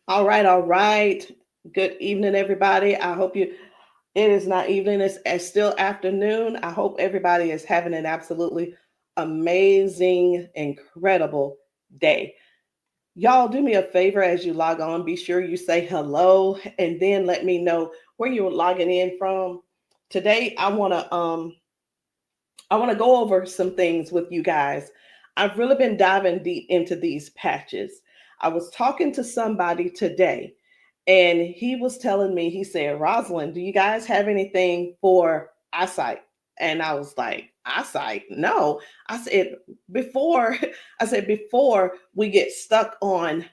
All right, all right. Good evening, everybody. I hope it is not evening, it's still afternoon. I hope everybody is having an absolutely amazing, incredible day. Y'all, do me a favor as you log on. Be sure you say hello and then let me know where you're logging in from. Today, I want to go over some things with you guys. I've really been diving deep into these patches. I was talking to somebody today, and he was telling me, he said, Rosalind, do you guys have anything for eyesight? And I was like, eyesight? No. I said, before, before we get stuck on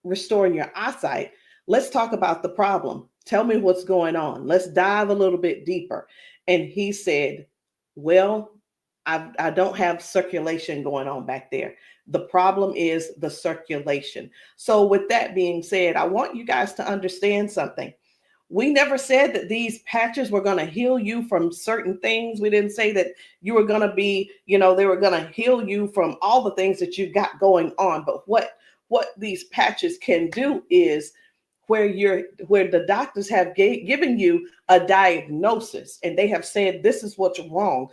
restoring your eyesight, let's talk about the problem. Tell me what's going on. Let's dive a little bit deeper. And he said, well, I don't have circulation going on back there. The problem is the circulation. So, with that being said, I want you guys to understand something. We never said that these patches were going to heal you from certain things. We didn't say that you were going to be, they were going to heal you from all the things that you got going on. But what these patches can do is where the doctors have given you a diagnosis and they have said this is what's wrong,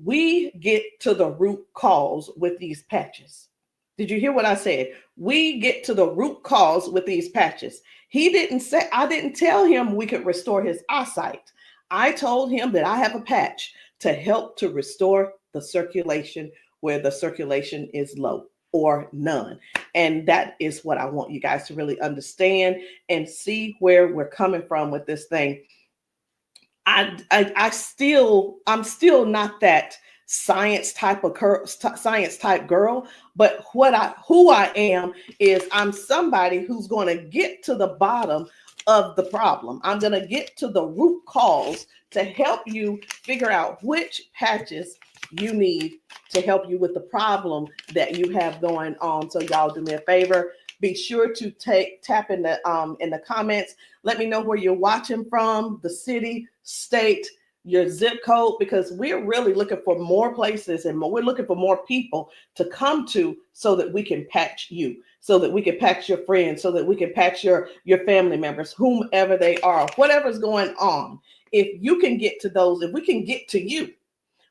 we get to the root cause with these patches. Did you hear what I said? We get to the root cause with these patches. He didn't say, I didn't tell him we could restore his eyesight. I told him that I have a patch to help to restore the circulation where the circulation is low or none. And that is what I want you guys to really understand and see where we're coming from with this thing. I'm still not that science type girl, but who I am is I'm somebody who's going to get to the bottom of the problem. I'm going to get to the root cause to help you figure out which patches you need to help you with the problem that you have going on. So y'all do me a favor. Be sure to tap in the comments. Let me know where you're watching from, the city, state, your zip code, because we're really looking for more places and we're looking for more people to come to so that we can patch you, so that we can patch your friends, so that we can patch your family members, whomever they are, whatever's going on. If you can get to those, if we can get to you,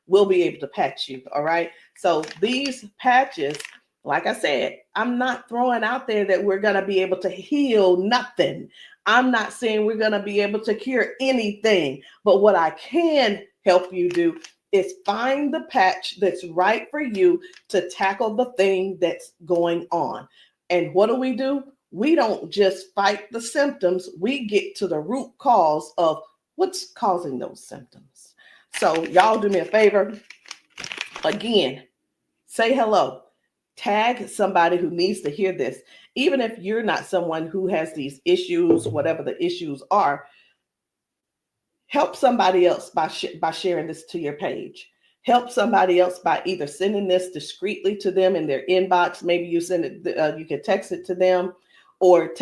we'll be able to patch you. All right. So these patches, like I said, I'm not throwing out there that we're going to be able to heal nothing. I'm not saying we're going to be able to cure anything. But what I can help you do is find the patch that's right for you to tackle the thing that's going on. And what do? We don't just fight the symptoms, we get to the root cause of what's causing those symptoms. So, y'all do me a favor. Again, say hello. Tag somebody who needs to hear this. Even if you're not someone who has these issues, whatever the issues are, help somebody else by sharing this to your page. Help somebody else by either sending this discreetly to them in their inbox. Maybe you send it, you can text it to them, or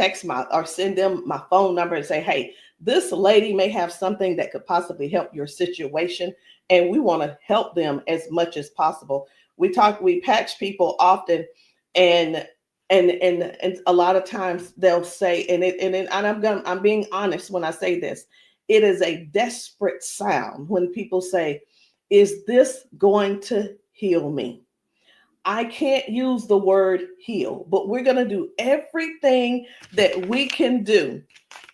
send them my phone number and say, hey, this lady may have something that could possibly help your situation, and we want to help them as much as possible. We patch people often, and a lot of times they'll say, I'm being honest when I say this, it is a desperate sound when people say, is this going to heal me? I can't use the word heal, but we're going to do everything that we can do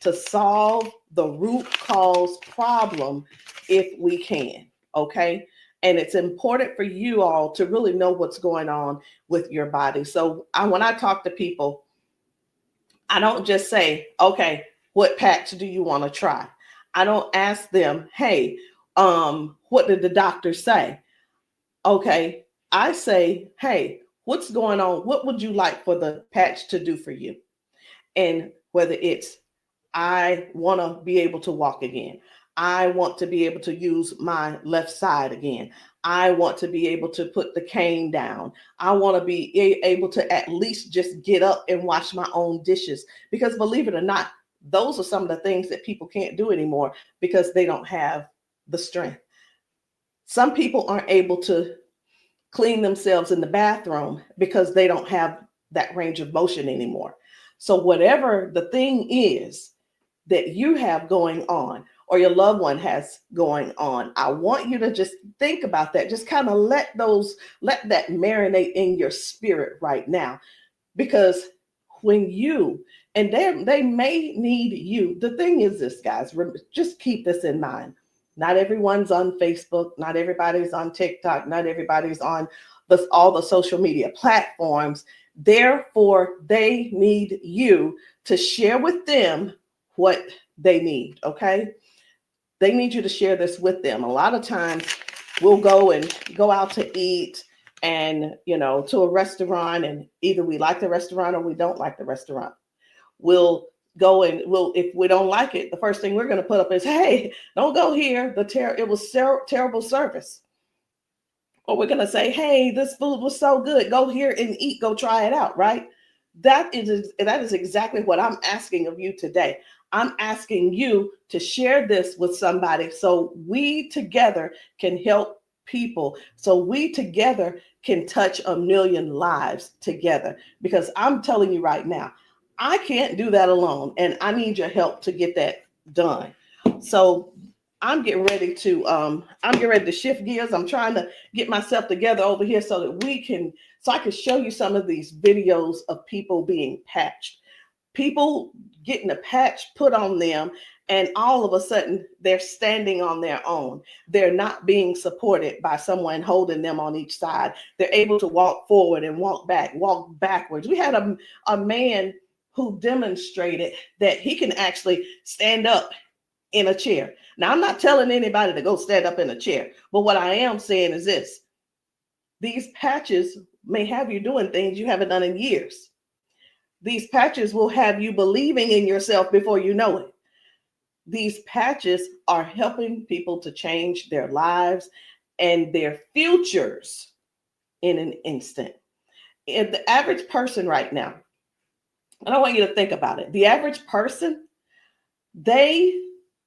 to solve the root cause problem if we can. Okay. And it's important for you all to really know what's going on with your body. So when I talk to people, I don't just say, okay, what patch do you want to try? I don't ask them, hey, what did the doctor say? Okay, I say, hey, what's going on? What would you like for the patch to do for you? And whether it's, I want to be able to walk again. I want to be able to use my left side again. I want to be able to put the cane down. I want to be able to at least just get up and wash my own dishes. Because believe it or not, those are some of the things that people can't do anymore because they don't have the strength. Some people aren't able to clean themselves in the bathroom because they don't have that range of motion anymore. So whatever the thing is that you have going on or your loved one has going on, I want you to just think about that. Just kind of let that marinate in your spirit right now. Because when you, and they may need you. The thing is this, guys, just keep this in mind. Not everyone's on Facebook, not everybody's on TikTok, not everybody's on all the social media platforms. Therefore, they need you to share with them what they need, okay? They need you to share this with them. A lot of times we'll go out to eat and, to a restaurant, and either we like the restaurant or we don't like the restaurant. We'll go and if we don't like it, the first thing we're going to put up is, hey, don't go here. It was terrible service. Or we're going to say, hey, this food was so good. Go here and eat. Go try it out, right? That is exactly what I'm asking of you today. I'm asking you to share this with somebody so we together can help people, so we together can touch 1 million lives together. Because I'm telling you right now, I can't do that alone, and I need your help to get that done. So I'm getting ready to shift gears. I'm trying to get myself together over here so that I can show you some of these videos of people being patched, people getting a patch put on them, and all of a sudden they're standing on their own. They're not being supported by someone holding them on each side. They're able to walk forward and walk backwards. We had a man who demonstrated that he can actually stand up in a chair. Now, I'm not telling anybody to go stand up in a chair, but what I am saying is this: these patches may have you doing things you haven't done in years. These patches will have you believing in yourself before you know it. These patches are helping people to change their lives and their futures in an instant. And the average person right now, and I want you to think about it. The average person, they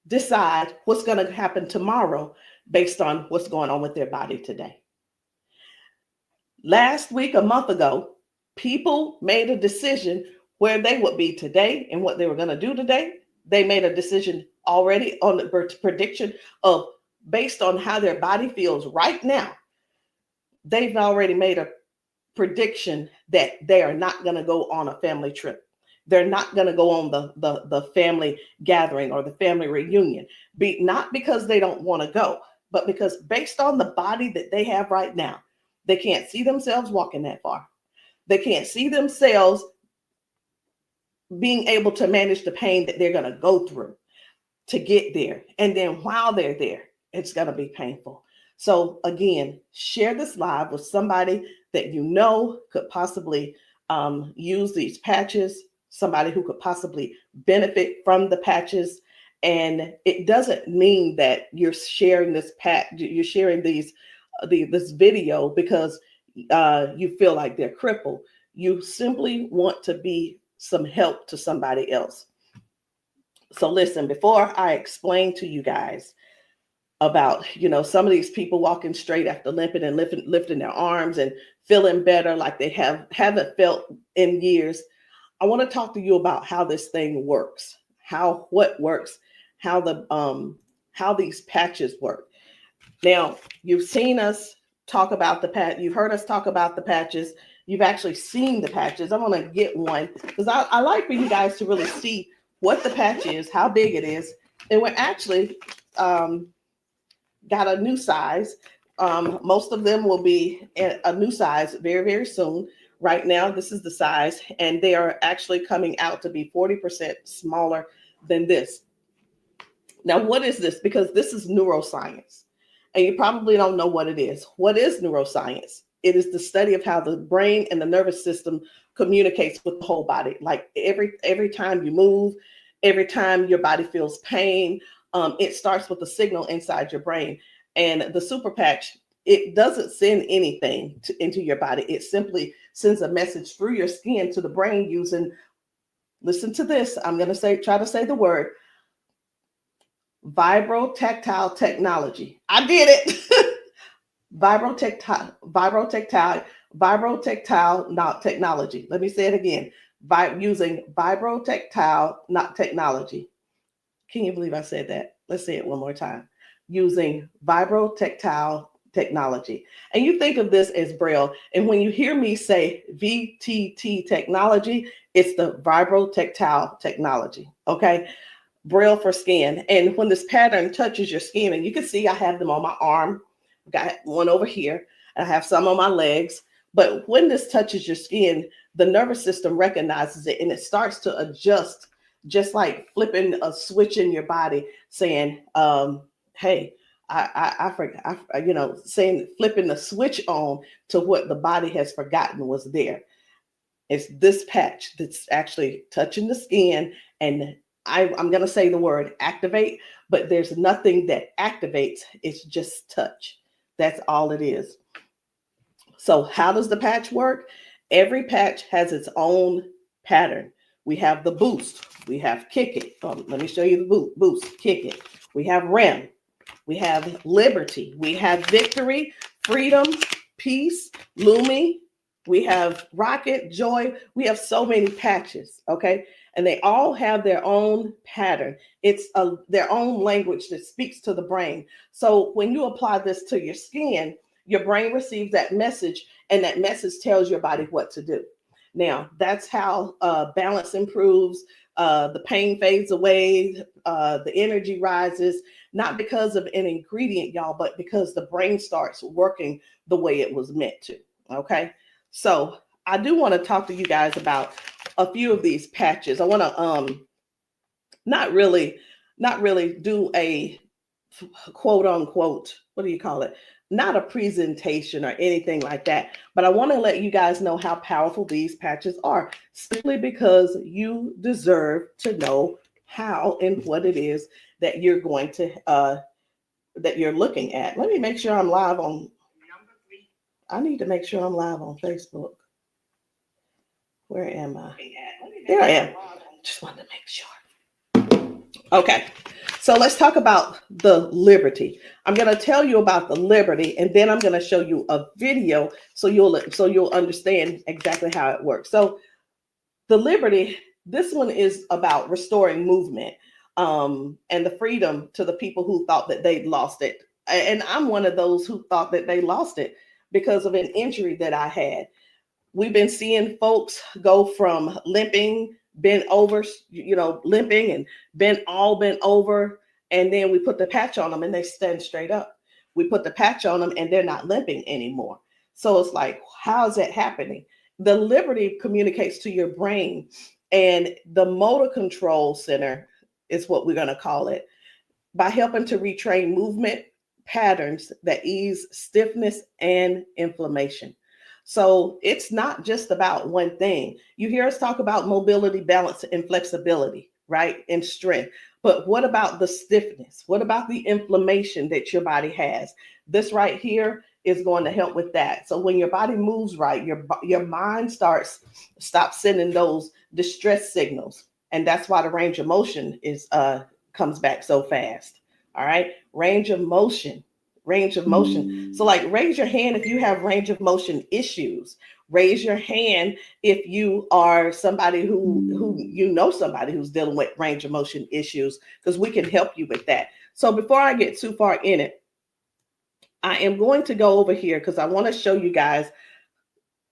decide what's going to happen tomorrow based on what's going on with their body today. Last week, a month ago, people made a decision where they would be today and what they were going to do today. They made a decision already on the prediction of, based on how their body feels right now. They've already made a prediction that they are not going to go on a family trip. They're not going to go on the family gathering or the family reunion. Not because they don't want to go, but because based on the body that they have right now, they can't see themselves walking that far. They can't see themselves being able to manage the pain that they're going to go through to get there. And then while they're there, it's going to be painful. So again, share this live with somebody that you know could possibly use these patches, somebody who could possibly benefit from the patches. And it doesn't mean that you're sharing this you're sharing this video because you feel like they're crippled. You simply want to be some help to somebody else. So listen, before I explain to you guys about, some of these people walking straight after limping and lifting their arms and feeling better like they haven't felt in years, I want to talk to you about how this thing works, what works, how these patches work. Now, you've seen us talk about you've heard us talk about the patches. You've actually seen the patches. I'm going to get one because I like for you guys to really see what the patch is, how big it is. And we're actually got a new size. Most of them will be a new size very, very soon. Right now, this is the size, and they are actually coming out to be 40% smaller than this. Now, what is this? Because this is neuroscience, and you probably don't know what it is. What is neuroscience? It is the study of how the brain and the nervous system communicates with the whole body. Like every time you move, every time your body feels pain, it starts with a signal inside your brain. And the super patch, it doesn't send anything into your body. It simply sends a message through your skin to the brain using, listen to this, I'm going to try to say the word, vibrotactile technology. I did it. Vibrotactile technology. Let me say it again. using vibrotactile not technology. Can you believe I said that? Let's say it one more time. Using vibrotactile technology. And you think of this as Braille. And when you hear me say VTT technology, it's the vibrotactile technology. Okay. Braille for skin. And when this pattern touches your skin, and you can see I have them on my arm, got one over here, and I have some on my legs. But when this touches your skin, the nervous system recognizes it and it starts to adjust, just like flipping a switch in your body, saying, hey, I forgot, saying, flipping the switch on to what the body has forgotten was there. It's this patch that's actually touching the skin, and I'm going to say the word activate, but there's nothing that activates. It's just touch. That's all it is. So how does the patch work? Every patch has its own pattern. We have the boost. We have kick it. Let me show you the boost, kick it. We have REM. We have liberty. We have victory, freedom, peace, Lumi. We have rocket, joy. We have so many patches, okay? And they all have their own pattern. It's their own language that speaks to the brain. So when you apply this to your skin, your brain receives that message, and that message tells your body what to do. Now, that's how balance improves, the pain fades away, the energy rises, not because of an ingredient, y'all, but because the brain starts working the way it was meant to, okay? So I do want to talk to you guys about a few of these patches. I want to not really do a quote unquote, what do you call it? Not a presentation or anything like that, but I want to let you guys know how powerful these patches are, simply because you deserve to know how and what it is that you're going to that you're looking at. Let me make sure I'm live on. I need to make sure I'm live on Facebook. Where am I? There I am. Just wanted to make sure. Okay. So let's talk about the liberty. I'm going to tell you about the liberty, and then I'm going to show you a video so you'll understand exactly how it works. So the liberty, this one is about restoring movement and the freedom to the people who thought that they'd lost it. And I'm one of those who thought that they lost it because of an injury that I had. We've been seeing folks go from limping, bent over, limping and bent over. And then we put the patch on them and they stand straight up. We put the patch on them and they're not limping anymore. So it's like, how is that happening? The liberty communicates to your brain, and the motor control center is what we're going to call it, by helping to retrain movement patterns that ease stiffness and inflammation. So it's not just about one thing. You hear us talk about mobility, balance, and flexibility, right? And strength. But what about the stiffness? What about the inflammation that your body has? This right here is going to help with that. So when your body moves right, your mind stops sending those distress signals. And that's why the range of motion comes back so fast. All right. Range of motion. So like, raise your hand if you have range of motion issues. Raise your hand if you are somebody somebody who's dealing with range of motion issues, because we can help you with that. So before I get too far in it, I am going to go over here because I want to show you guys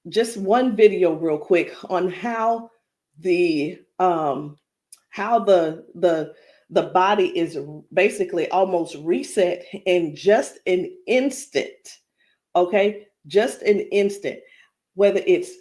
just one video real quick on how the body is basically almost reset in just an instant. Okay, just an instant. Whether it's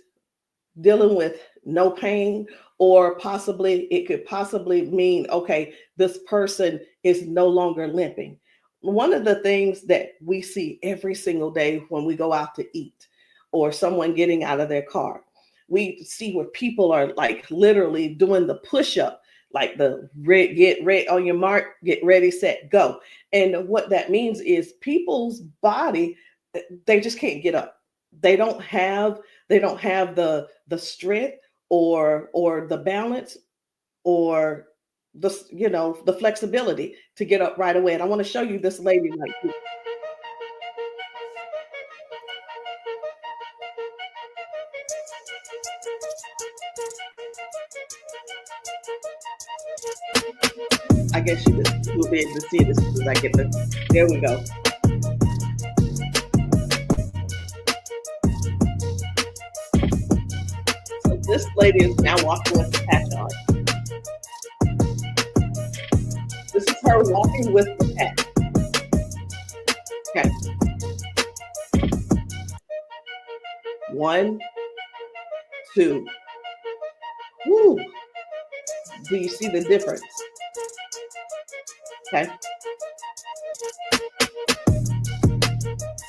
dealing with no pain, or it could possibly mean, okay, this person is no longer limping. One of the things that we see every single day when we go out to eat, or someone getting out of their car, we see where people are like literally doing the push-up, like the get ready on your mark, get ready, set, go. And what that means is people's body, they just can't get up. They don't have the strength or the balance or the flexibility to get up right away. And I want to show you this lady right here. I guess you will be able to see it as soon as I get the. There we go. So this lady is now walking with the patch on. This is her walking with the patch. Okay. 1, 2. Woo. Do you see the difference? Okay.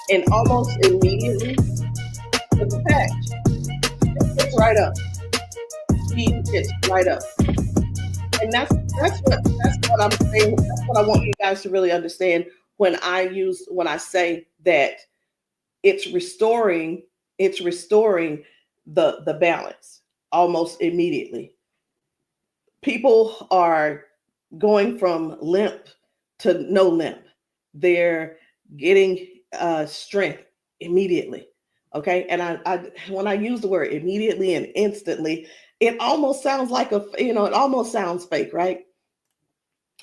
And almost immediately, the patch, it's right up. It's right up. And that's what I'm saying. That's what I want you guys to really understand when I say that it's restoring the balance almost immediately. People are going from limp to no limp. They're getting strength immediately. Okay. And I when I use the word immediately and instantly, it almost sounds like it almost sounds fake, right?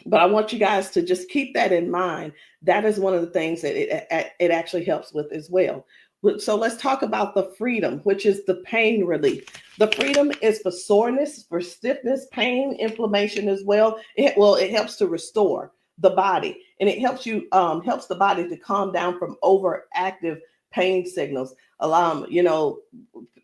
But I want you guys to just keep that in mind. That is one of the things that it actually helps with as well. So let's talk about the freedom, which is the pain relief. The freedom is for soreness, for stiffness, pain, inflammation as well. It helps to restore the body, and it helps the body to calm down from overactive pain signals.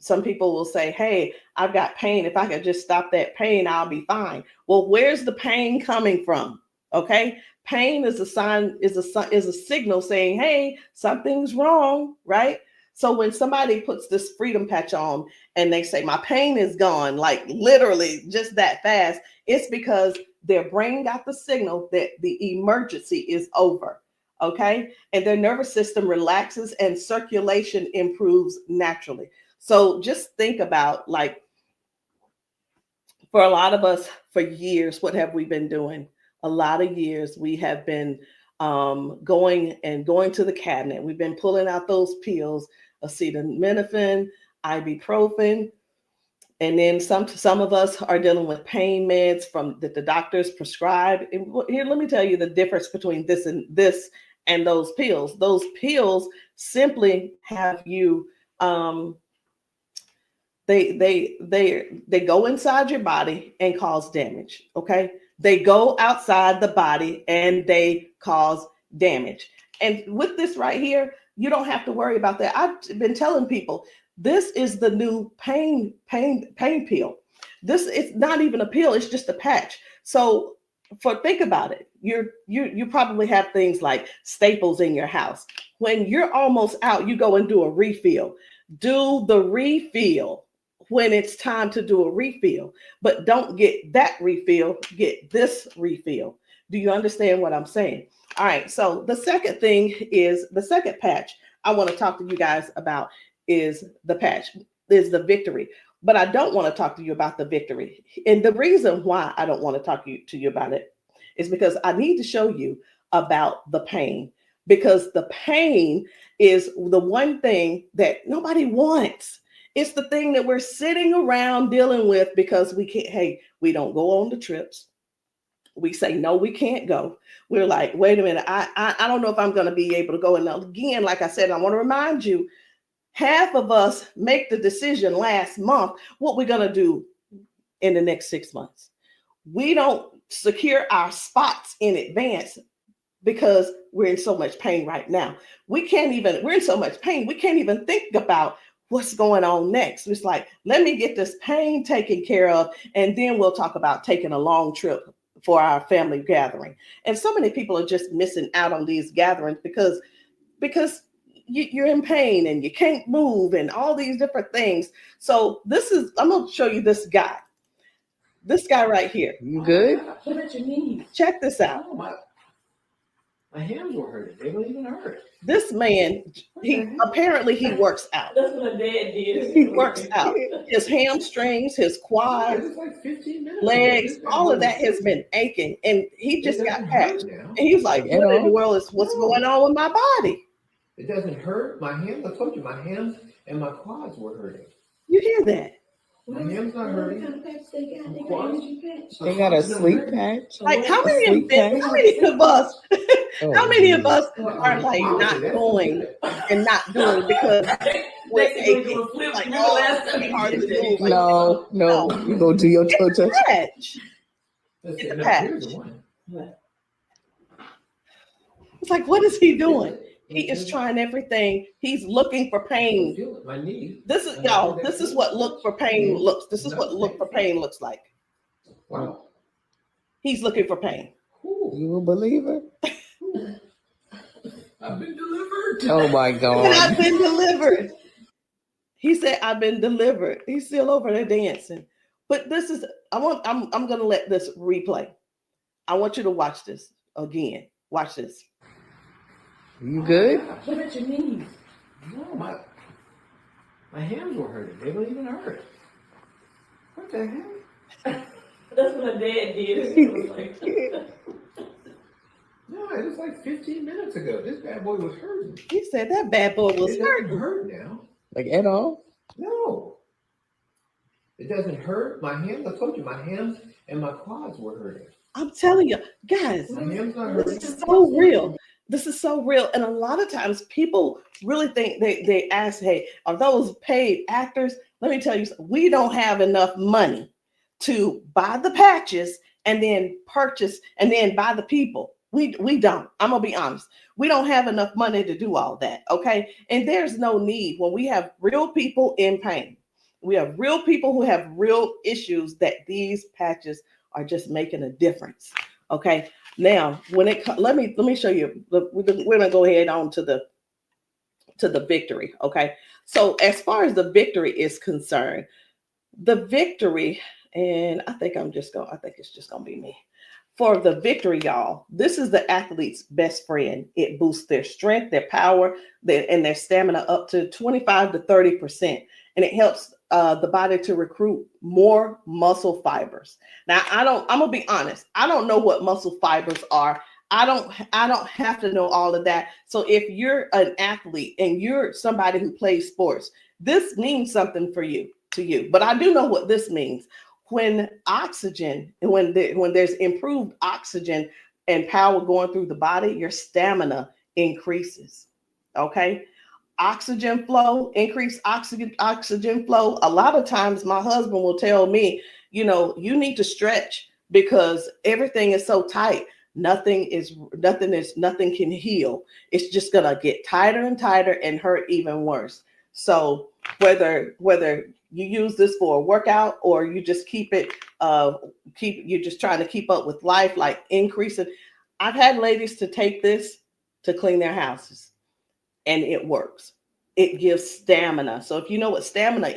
Some people will say, "Hey, I've got pain. If I could just stop that pain, I'll be fine." Well, where's the pain coming from? Okay. Pain is a sign, is a signal saying, "Hey, something's wrong," right? So when somebody puts this freedom patch on and they say, "My pain is gone," like literally just that fast, it's because their brain got the signal that the emergency is over. Okay. And their nervous system relaxes and circulation improves naturally. So just think about, like, for a lot of us, for years, what have we been doing? A lot of years we have been going to the cabinet. We've been pulling out those pills, acetaminophen, ibuprofen, and then some of us are dealing with pain meds that the doctors prescribe. And here, let me tell you the difference between this and those pills. Those pills simply have you they go inside your body and cause damage. Okay. They go outside the body and they cause damage. And with this right here, you don't have to worry about that. I've been telling people, this is the new pain pill. This is not even a pill, it's just a patch. So think about it. You probably have things like staples in your house. When you're almost out, you go and do a refill. Do the refill when it's time to do a refill, but don't get that refill, get this refill. Do you understand what I'm saying? All right. So the second patch I want to talk to you guys about is the victory. But I don't want to talk to you about the victory. And the reason why I don't want to talk to you about it is because I need to show you about the pain, because the pain is the one thing that nobody wants. It's the thing that we're sitting around dealing with because we don't go on the trips. We say, no, we can't go. We're like, wait a minute, I don't know if I'm going to be able to go. And again, like I said, I want to remind you, half of us make the decision last month what we're going to do in the next 6 months. We don't secure our spots in advance because we're in so much pain right now. We're in so much pain, we can't even think about what's going on next. It's like, let me get this pain taken care of, and then we'll talk about taking a long trip for our family gathering. And so many people are just missing out on these gatherings because you're in pain and you can't move and all these different things. So I'm going to show you this guy right here. You good? What about your knees? Check this out. Oh, my hands were hurting. They weren't even hurt. This man, he works out. That's what my dad did. He works out. His hamstrings, his quads, like 15 minutes legs, all of that has been aching. And he just got patched. And he was like, what in the world is what's going on with my body? It doesn't hurt. My hands, I told you, my hands and my quads were hurting. You hear that? My hand's not hurting. They got a sleep patch. Like how A many sleep patch? how many of us Oh, how many of us Well, are like not going and not doing because we're aching? Like, oh, it's gonna be hard to move. Like, no, no. you go do your toe. patch. Let's It's see, a no, patch. here's the one. It's like, what is he doing? He is trying everything. He's looking for pain. Feel it, my knee. This is y'all. This is what look for pain looks. This is what look for pain looks like. Wow. He's looking for pain. You a believer? I've been delivered. Oh my And God. I've been delivered. He said, "I've been delivered." He's still over there dancing. But this is. I'm gonna let this replay. I want you to watch this again. Watch this. You good? What at your knees? No, my hands were hurting. They don't even hurt. What the heck? That's what my dad did. It was like, No, it was like 15 minutes ago. This bad boy was hurting. He said that bad boy was It doesn't hurting. hurt now. Like at all? No. It doesn't hurt. My hands, I told you, my hands and my quads were hurting. I'm telling you, guys, My hands not hurting. this is so real. This is so real. And a lot of times people really think they ask, hey, are those paid actors? Let me tell you, we don't have enough money to buy the patches and then purchase and then buy the people. We don't. I'm gonna be honest. We don't have enough money to do all that. Okay. And there's no need when we have real people in pain. We have real people who have real issues that these patches are just making a difference. Okay. Now, when it let me show you. We're gonna go ahead on to the victory. Okay. So as far as the victory is concerned, the victory, and I think it's just gonna be me. For the victory, y'all, this is the athlete's best friend. It boosts their strength, their power, and their stamina up to 25 to 30%. And it helps the body to recruit more muscle fibers. Now, I'm gonna be honest. I don't know what muscle fibers are. I don't have to know all of that. So if you're an athlete and you're somebody who plays sports, this means something to you. But I do know what this means. When oxygen, when there's improved oxygen and power going through the body, your stamina increases. Okay. Oxygen flow, increased oxygen flow. A lot of times my husband will tell me, you need to stretch because everything is so tight. Nothing can heal. It's just gonna get tighter and tighter and hurt even worse. So whether you use this for a workout or you just you're just trying to keep up with life, like increasing. I've had ladies to take this to clean their houses and it works. It gives stamina. So if you know what stamina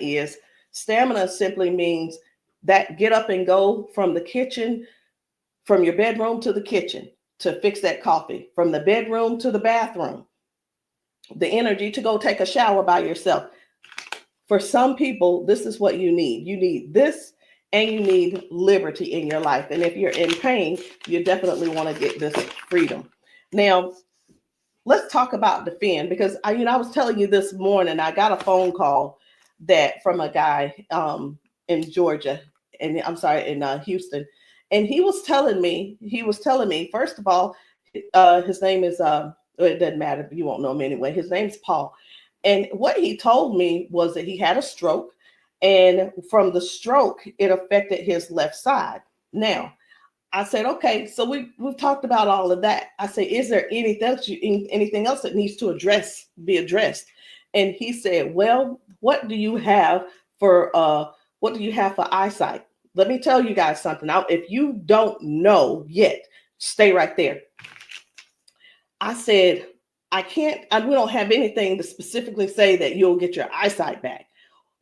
simply means that get up and go from the kitchen, from your bedroom to the kitchen to fix that coffee, from the bedroom to the bathroom, the energy to go take a shower by yourself. For some people, this is what you need. You need this and you need liberty in your life. And if you're in pain, you definitely want to get this freedom. Now, let's talk about defend because I was telling you this morning, I got a phone call from a guy in Georgia, and I'm sorry, in Houston. And he was telling me, first of all, his name is, it doesn't matter, you won't know him anyway. His name's Paul. And what he told me was that he had a stroke, and from the stroke, it affected his left side. Now, I said, okay, so we've talked about all of that. I said, is there anything else that needs to be addressed? And he said, well, what do you have for eyesight? Let me tell you guys something. Now, if you don't know yet, stay right there. I said, we don't have anything to specifically say that you'll get your eyesight back.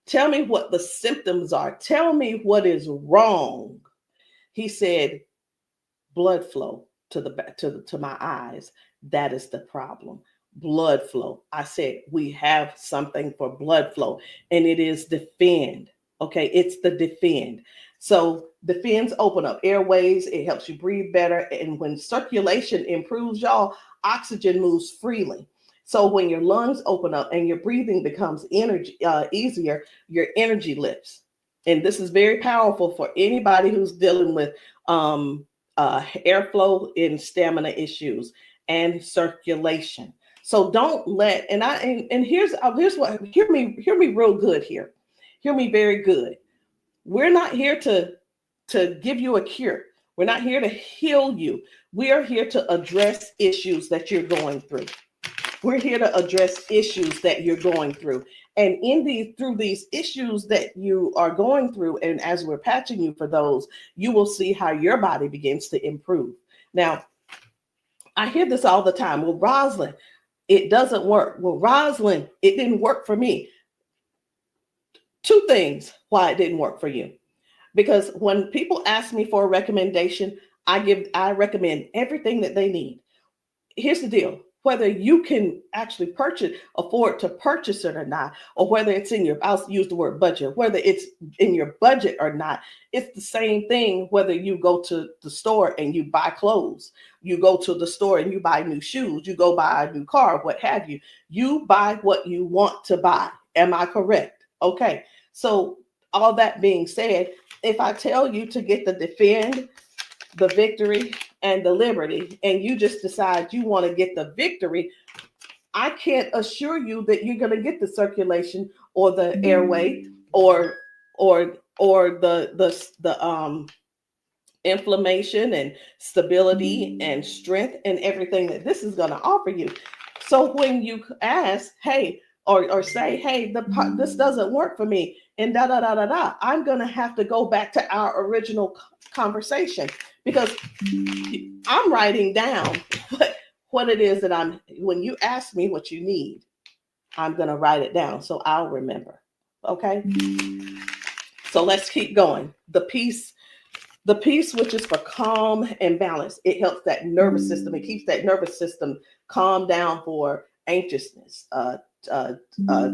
Tell me what the symptoms are. Tell me what is wrong. He said, blood flow to my eyes. That is the problem. Blood flow. I said, we have something for blood flow, and it is defend. Okay, it's the defend. So defends open up airways. It helps you breathe better. And when circulation improves, y'all, oxygen moves freely. So when your lungs open up and your breathing becomes easier, your energy lifts. and this is very powerful for anybody who's dealing with airflow and stamina issues and circulation. So don't let, and here's what, hear me real good here. Hear me very good. We're not here to give you a cure. We're not here to heal you. We are here to address issues that you're going through. We're here to address issues that you're going through. And through these issues that you are going through, and as we're patching you for those, you will see how your body begins to improve. Now, I hear this all the time. Well, Rosalind, it doesn't work. Well, Rosalind, it didn't work for me. Two things why it didn't work for you. Because when people ask me for a recommendation, I recommend everything that they need. Here's the deal. Whether you can actually afford to purchase it or not, or whether it's I'll use the word budget, whether it's in your budget or not, it's the same thing whether you go to the store and you buy clothes, you go to the store and you buy new shoes, you go buy a new car, what have you. You buy what you want to buy. Am I correct? Okay. So all that being said, if I tell you to get the Defend, the Victory, and the Liberty, and you just decide you want to get the Victory, I can't assure you that you're going to get the circulation or the airway or the inflammation and stability and strength and everything that this is going to offer you. So when you ask, hey, or say, hey, this doesn't work for me, and I'm going to have to go back to our original conversation, because I'm writing down what it is that when you ask me what you need, I'm going to write it down so I'll remember. Okay. So let's keep going. The peace, which is for calm and balance. It helps that nervous system. It keeps that nervous system calm down for anxiousness,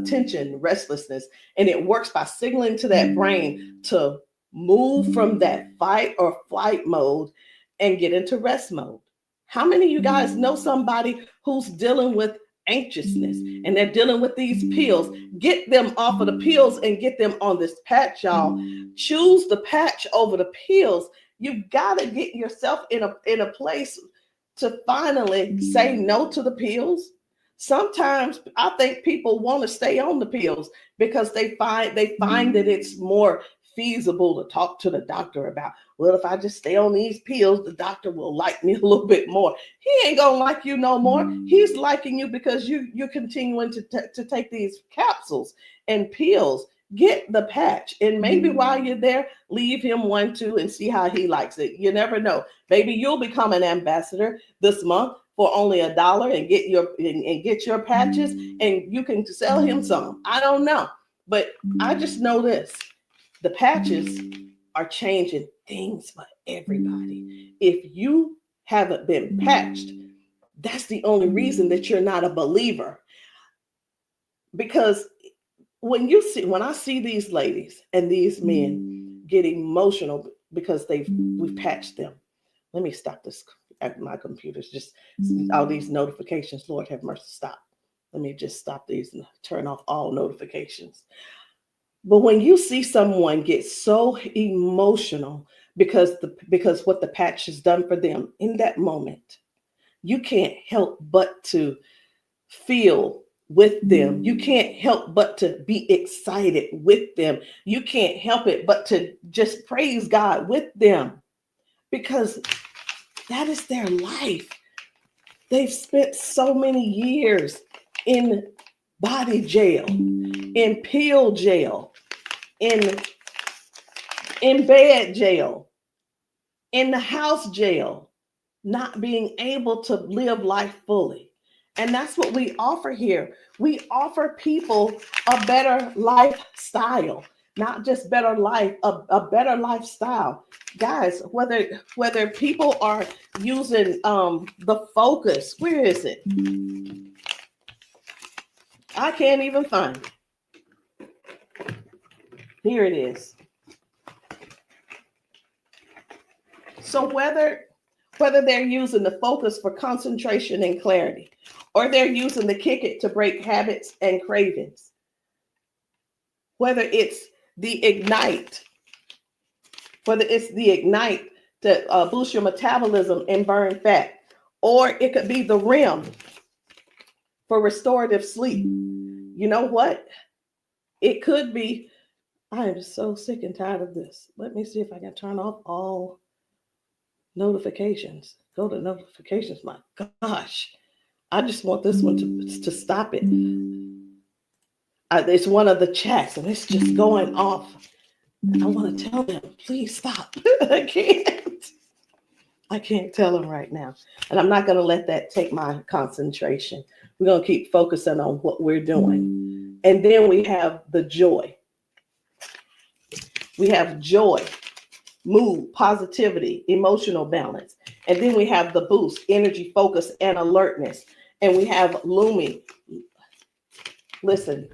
tension, restlessness. And it works by signaling to that brain to move from that fight or flight mode and get into rest mode. How many of you guys know somebody who's dealing with anxiousness and they're dealing with these pills? Get them off of the pills and get them on this patch, y'all. Choose the patch over the pills. You got to get yourself in a place to finally say no to the pills. Sometimes I think people want to stay on the pills because they find that it's more feasible to talk to the doctor about, well, if I just stay on these pills, the doctor will like me a little bit more. He ain't gonna like you no more. He's liking you because you're continuing to take these capsules and pills. Get the patch, and maybe while you're there, leave him one too and see how he likes it. You never know. Maybe you'll become an ambassador this month for only $1 and get your patches, and you can sell him some. I don't know, but I just know this. The patches are changing things for everybody. If you haven't been patched, that's the only reason that you're not a believer. Because when I see these ladies and these men get emotional because we've patched them. Let me stop this. My computer's just all these notifications. Lord have mercy, stop. Let me just stop these and turn off all notifications. But when you see someone get so emotional because what the patch has done for them in that moment, you can't help but to feel with them. You can't help but to be excited with them. You can't help it but to just praise God with them, because that is their life. They've spent so many years in body jail, in pill jail, in bed jail, in the house jail, not being able to live life fully. And that's what we offer here. We offer people a better lifestyle, not just better life, a better lifestyle. Guys, whether people are using the Focus, where is it? I can't even find it. Here it is. So whether they're using the Focus for concentration and clarity, or they're using the Kick It to break habits and cravings, whether it's the Ignite, it's the Ignite to boost your metabolism and burn fat, or it could be the REM for restorative sleep. You know what? It could be, I am so sick and tired of this. Let me see if I can turn off all notifications. Go to notifications. My gosh, I just want this one to stop it. It's one of the chats and it's just going off. I want to tell them, please stop. I can't tell them right now. And I'm not going to let that take my concentration. We're going to keep focusing on what we're doing. And then we have the joy. We have joy, mood, positivity, emotional balance. And then we have the boost, energy, focus, and alertness. And we have Lumi. Listen,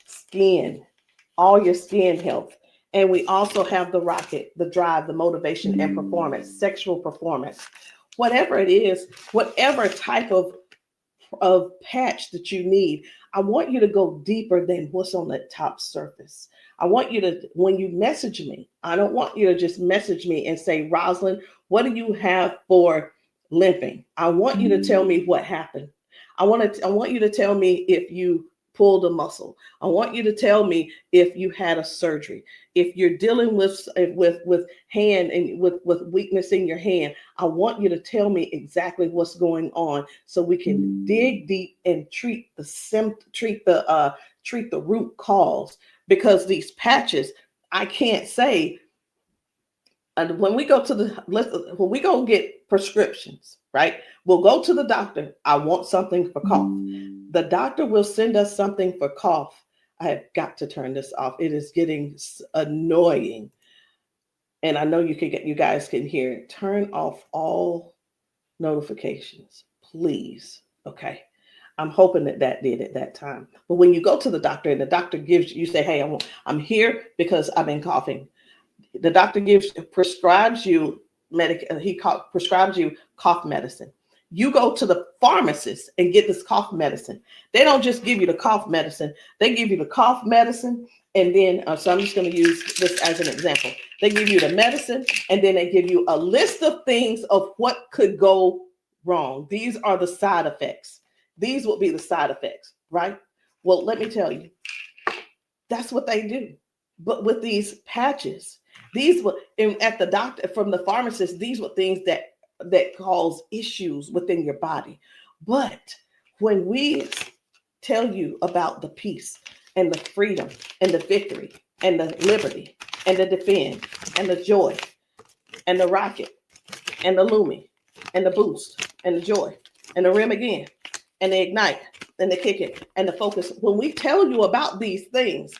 skin, all your skin health. And we also have the rocket, the drive, the motivation and performance, sexual performance. Whatever it is, whatever type of patch that you need, I want you to go deeper than what's on the top surface. I want you to, when you message me, I don't want you to just message me and say, Rosalind, what do you have for limping? I want you to tell me what happened. I want you to tell me if you pulled a muscle. I want you to tell me if you had a surgery. If you're dealing with hand and with weakness in your hand, I want you to tell me exactly what's going on so we can dig deep and treat the root cause. Because these patches, I can't say. And when we go get prescriptions, right? We'll go to the doctor. I want something for cough. The doctor will send us something for cough. I have got to turn this off. It is getting annoying. And I know you guys can hear it. Turn off all notifications, please. Okay. I'm hoping that did at that time. But when you go to the doctor and the doctor gives you say, hey, I'm here because I've been coughing. The doctor prescribes you prescribes you cough medicine. You go to the pharmacist and get this cough medicine. They don't just give you the cough medicine. They give you the cough medicine. And then, so I'm just going to use this as an example. They give you the medicine and then they give you a list of things of what could go wrong. These are the side effects. These will be the side effects, right? Well, let me tell you, that's what they do. But with these patches, these were at the doctor, from the pharmacist, these were things that cause issues within your body. But when we tell you about the peace and the freedom and the victory and the liberty and the defend and the joy and the rocket and the Lumi and the boost and the joy and the REM again and the ignite and the kick it and the focus, when we tell you about these things,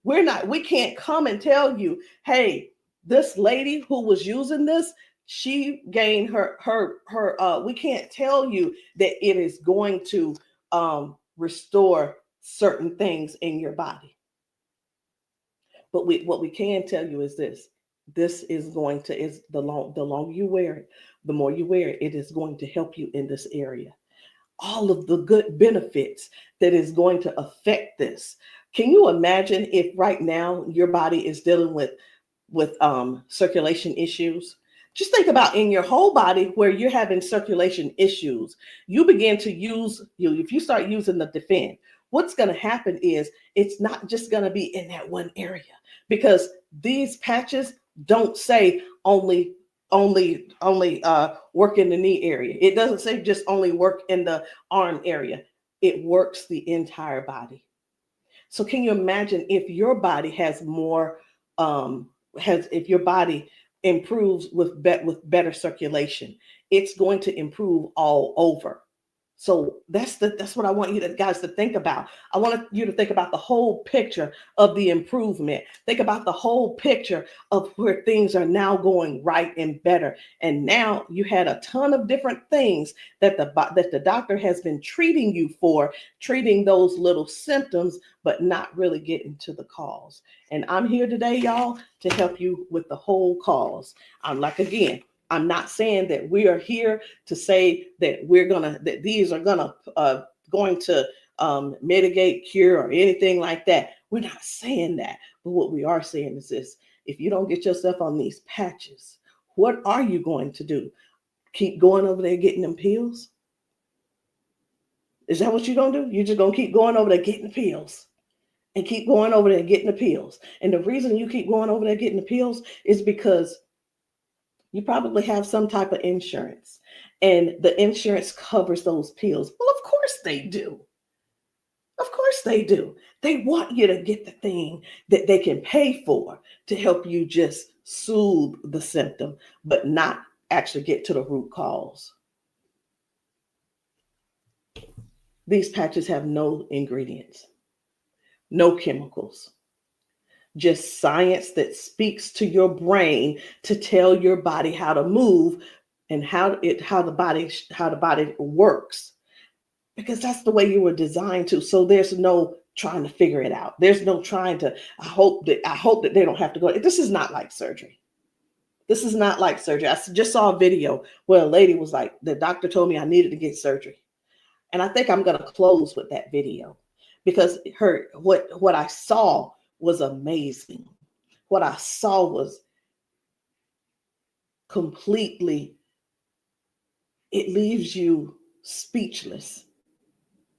we can't come and tell you, hey, this lady who was using this, she gained we can't tell you that it is going to restore certain things in your body. But what we can tell you is this is going to, the longer you wear it, the more you wear it, it is going to help you in this area. All of the good benefits that is going to affect this. Can you imagine if right now your body is dealing with circulation issues? Just think about in your whole body where you're having circulation issues. You begin to if you start using the defend, what's going to happen is it's not just going to be in that one area, because these patches don't say only work in the knee area. It doesn't say just only work in the arm area. It works the entire body. So can you imagine if your body has more, if your body improves with better circulation, it's going to improve all over. So that's what I want you guys to think about. I want you to think about the whole picture of the improvement. Think about the whole picture of where things are now going right and better. And now you had a ton of different things that the doctor has been treating you for, treating those little symptoms, but not really getting to the cause. And I'm here today, y'all, to help you with the whole cause. I'm not saying that we are here to say that that these are going to mitigate, cure, or anything like that. We're not saying that, But what we are saying is this: if you don't get yourself on these patches, what are you going to do? Keep going over there getting them pills? Is that what you're going to do? You're just going to keep going over there getting the pills and keep going over there getting the pills. And the reason you keep going over there getting the pills is because you probably have some type of insurance, and the insurance covers those pills. Well, of course they do. Of course they do. They want you to get the thing that they can pay for to help you just soothe the symptom, but not actually get to the root cause. These patches have no ingredients, no chemicals, just science that speaks to your brain to tell your body how to move and how the body works, because that's the way you were designed to. So there's no trying to figure it out. There's no trying to, I hope that they don't have to go. This is not like surgery. This is not like surgery. I just saw a video where a lady was like, the doctor told me I needed to get surgery. And I think I'm going to close with that video, because what I saw was amazing. What I saw was completely, it leaves you speechless.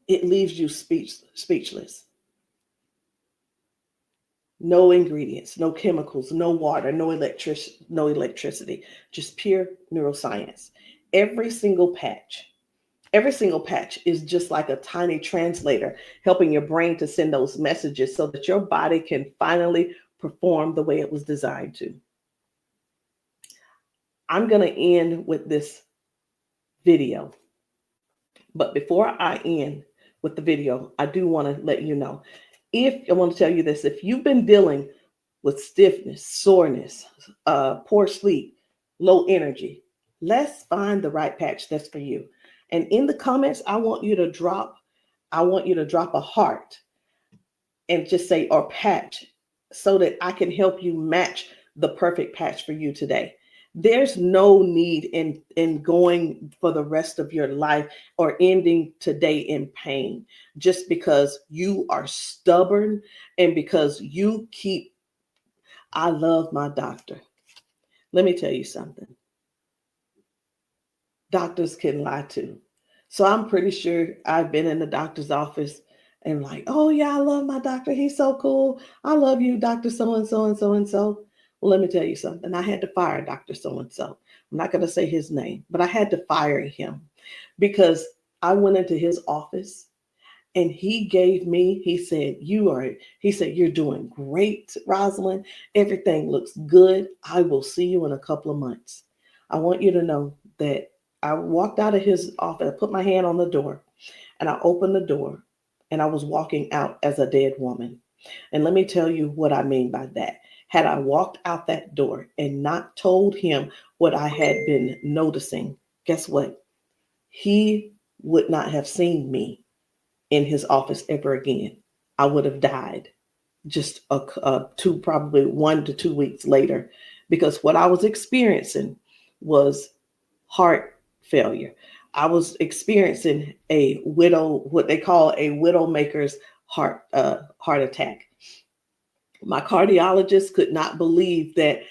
It leaves you speechless. No ingredients, no chemicals, no water, no electricity, just pure neuroscience. Every single patch is just like a tiny translator, helping your brain to send those messages so that your body can finally perform the way it was designed to. I'm going to end with this video. But before I end with the video, I do want to let you know, I want to tell you this: if you've been dealing with stiffness, soreness, poor sleep, low energy, let's find the right patch that's for you. And in the comments, I want you to drop a heart and just say, or patch, so that I can help you match the perfect patch for you today. There's no need in going for the rest of your life or ending today in pain just because you are stubborn and because you keep, I love my doctor. Let me tell you something. Doctors can lie too. So I'm pretty sure I've been in the doctor's office and like, oh yeah, I love my doctor. He's so cool. I love you, Dr. So-and-so and so-and-so. Well, let me tell you something. I had to fire Dr. So-and-so. I'm not going to say his name, but I had to fire him because I went into his office and he said, you're doing great, Rosalind. Everything looks good. I will see you in a couple of months. I want you to know that I walked out of his office, I put my hand on the door and I opened the door and I was walking out as a dead woman. And let me tell you what I mean by that. Had I walked out that door and not told him what I had been noticing, guess what? He would not have seen me in his office ever again. I would have died just probably 1 to 2 weeks later, because what I was experiencing was heart failure. I was experiencing what they call a widowmaker's heart attack. My cardiologist could not believe that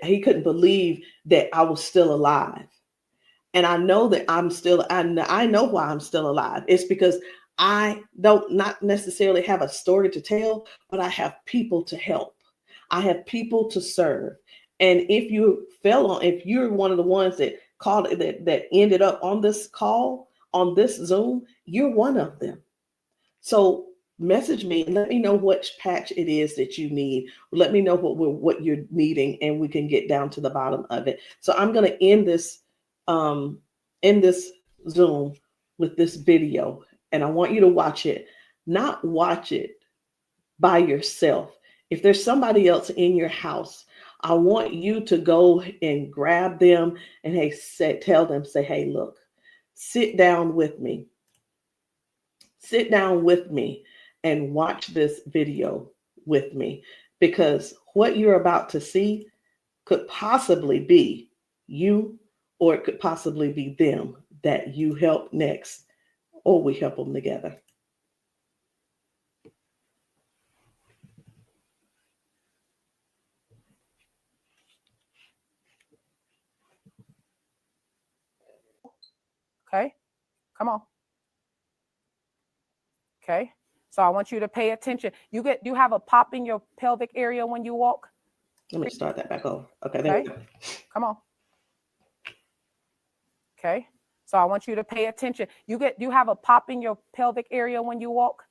he couldn't believe that I was still alive. And I know that I know why I'm still alive. It's because I don't not necessarily have a story to tell, but I have people to help. I have people to serve. And if you're one of the ones that called that ended up on this call, on this Zoom, you're one of them. So message me and let me know which patch it is that you need. Let me know what you're needing, and we can get down to the bottom of it. So I'm going to end this Zoom with this video, and I want you to watch it. Not watch it by yourself. If there's somebody else in your house, I want you to go and grab them and tell them, hey, look, sit down with me. Sit down with me and watch this video with me, because what you're about to see could possibly be you, or it could possibly be them that you help next, or we help them together. Okay, come on. Okay, so I want you to pay attention. You have a pop in your pelvic area when you walk. Let me start that back over. Okay, there we go. Come on. Okay, so I want you to pay attention. You have a pop in your pelvic area when you walk.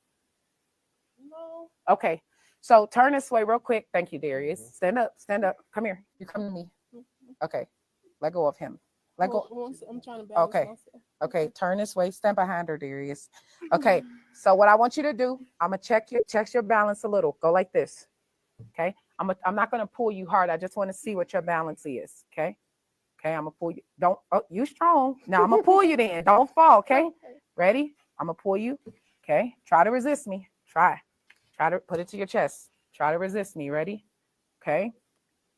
No. Okay, so turn this way real quick. Thank you, Darius. Stand up. Stand up. Come here. You come to me. Okay, let go of him. Let go. I'm trying to balance Okay. myself. Okay, turn this way. Stand behind her, Darius. Okay, so what I want you to do, I'm gonna check your balance a little. Go like this. Okay, I'm not gonna pull you hard. I just want to see what your balance is. Okay, I'm gonna pull you. You strong. Now I'm gonna pull you. Then don't fall. Okay, ready? I'm gonna pull you. Okay, try to resist me. Try to put it to your chest. Try to resist me. Ready? Okay.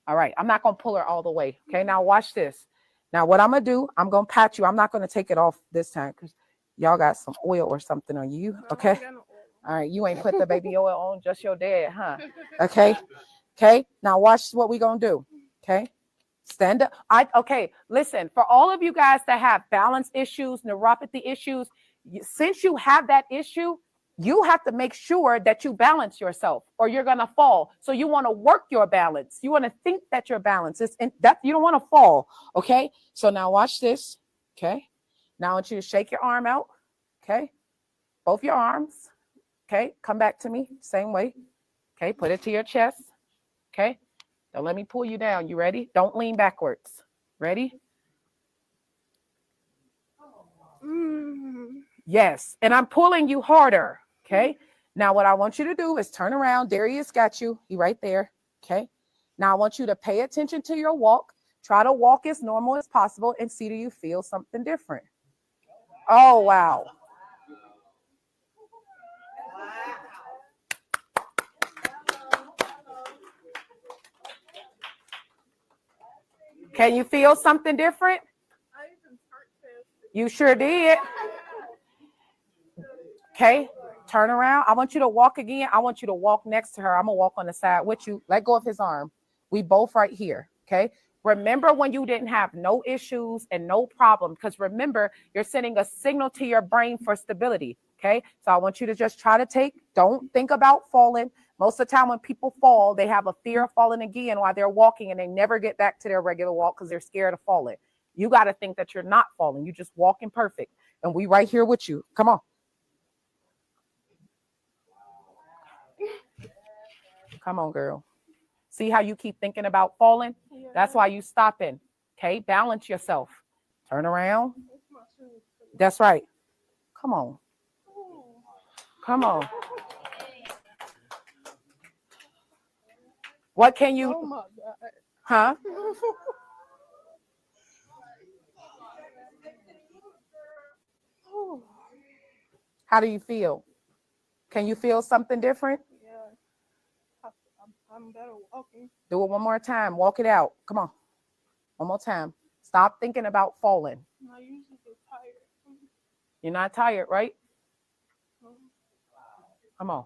All right. I'm not gonna pull her all the way. Okay. Now watch this. Now, what I'm going to do, I'm going to pat you. I'm not going to take it off this time because y'all got some oil or something on you. Okay. All right. You ain't put the baby oil on, just your dad, huh? Okay. Okay. Now, watch what we're going to do. Okay. Stand up. Okay. Listen, for all of you guys that have balance issues, neuropathy issues, since you have that issue, you have to make sure that you balance yourself or you're going to fall. So you want to work your balance. You want to think that your balance is that you don't want to fall. Okay. So now watch this. Okay. Now I want you to shake your arm out. Okay. Both your arms. Okay. Come back to me. Same way. Okay. Put it to your chest. Okay. Now let me pull you down. You ready? Don't lean backwards. Ready? Yes. And I'm pulling you harder. Okay. Now what I want you to do is turn around. Darius got you. He right there. Okay. Now I want you to pay attention to your walk. Try to walk as normal as possible and see, do you feel something different? Oh, wow. Can you feel something different? You sure did. Okay. Turn around. I want you to walk again. I want you to walk next to her. I'm going to walk on the side with you. Let go of his arm. We both right here. Okay. Remember when you didn't have no issues and no problem, because remember, you're sending a signal to your brain for stability. Okay. So I want you to just try to don't think about falling. Most of the time when people fall, they have a fear of falling again while they're walking and they never get back to their regular walk because they're scared of falling. You got to think that you're not falling. You're just walking perfect. And we right here with you. Come on. Come on, girl. See how you keep thinking about falling? Yeah. That's why you stopping. Okay, balance yourself. Turn around. That's right. Come on. Come on. What can you? Oh my God. Huh? How do you feel? Can you feel something different? I'm better walking. Do it one more time. Walk it out. Come on. One more time. Stop thinking about falling. I usually get tired. You're not tired, right? Come on.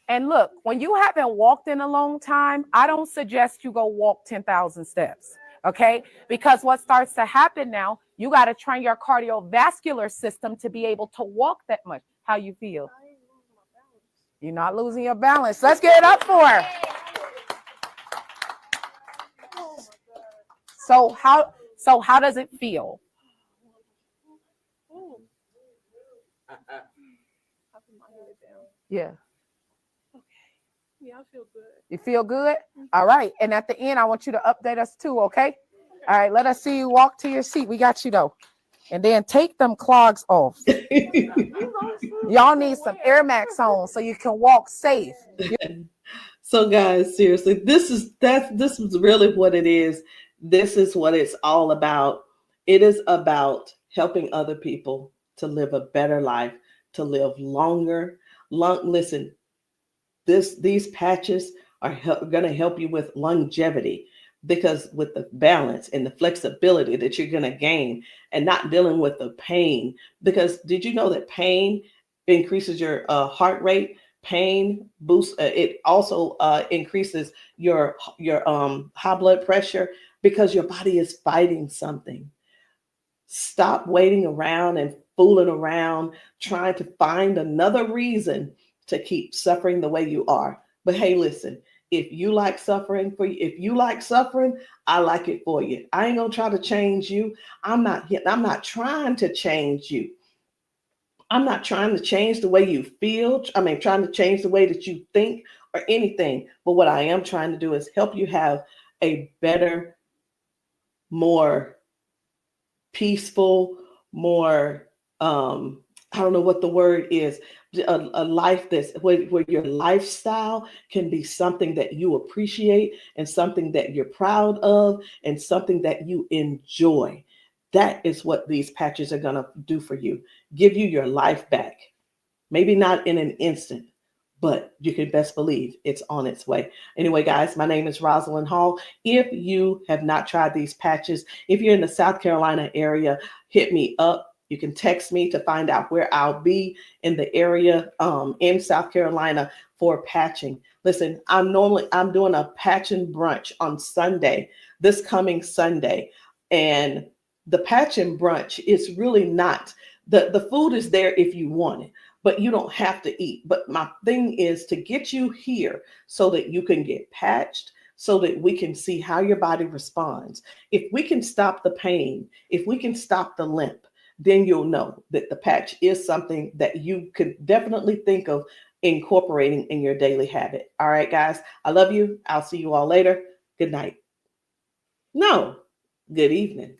And look, when you haven't walked in a long time, I don't suggest you go walk 10,000 steps. Okay? Because what starts to happen now, you got to train your cardiovascular system to be able to walk that much. How you feel? You're not losing your balance. Let's get it up for her. So how does it feel? Yeah. Okay. Yeah, I feel good. You feel good? All right. And at the end, I want you to update us too, okay? All right, let us see you walk to your seat. We got you though. And then take them clogs off. Y'all need some Air Max on so you can walk safe. So guys, seriously, this is really what it is. This is what it's all about. It is about helping other people to live a better life, to live longer. Listen, these patches are going to help you with longevity, because with the balance and the flexibility that you're going to gain and not dealing with the pain. Because did you know that pain increases your heart rate? Pain boosts. It also increases your high blood pressure because your body is fighting something. Stop waiting around and fooling around, trying to find another reason to keep suffering the way you are. But hey, listen, if you like suffering if you like suffering, I like it for you. I ain't gonna try to change you. I'm not trying to change you. I'm not trying to change the way you feel. Trying to change the way that you think or anything. But what I am trying to do is help you have a better, more peaceful, more, I don't know what the word is, a life that's where your lifestyle can be something that you appreciate and something that you're proud of and something that you enjoy. That is what these patches are going to do for you. Give you your life back. Maybe not in an instant, but you can best believe it's on its way. Anyway, guys, my name is Rosalind Hall. If you have not tried these patches, if you're in the South Carolina area, hit me up. You can text me to find out where I'll be in the area in South Carolina for patching. Listen, I'm doing a patching brunch on Sunday, this coming Sunday. And the patching brunch is really not, the food is there if you want it, but you don't have to eat. But my thing is to get you here so that you can get patched, so that we can see how your body responds. If we can stop the pain, if we can stop the limp, then you'll know that the patch is something that you could definitely think of incorporating in your daily habit. All right, guys, I love you. I'll see you all later. Good night. No, good evening.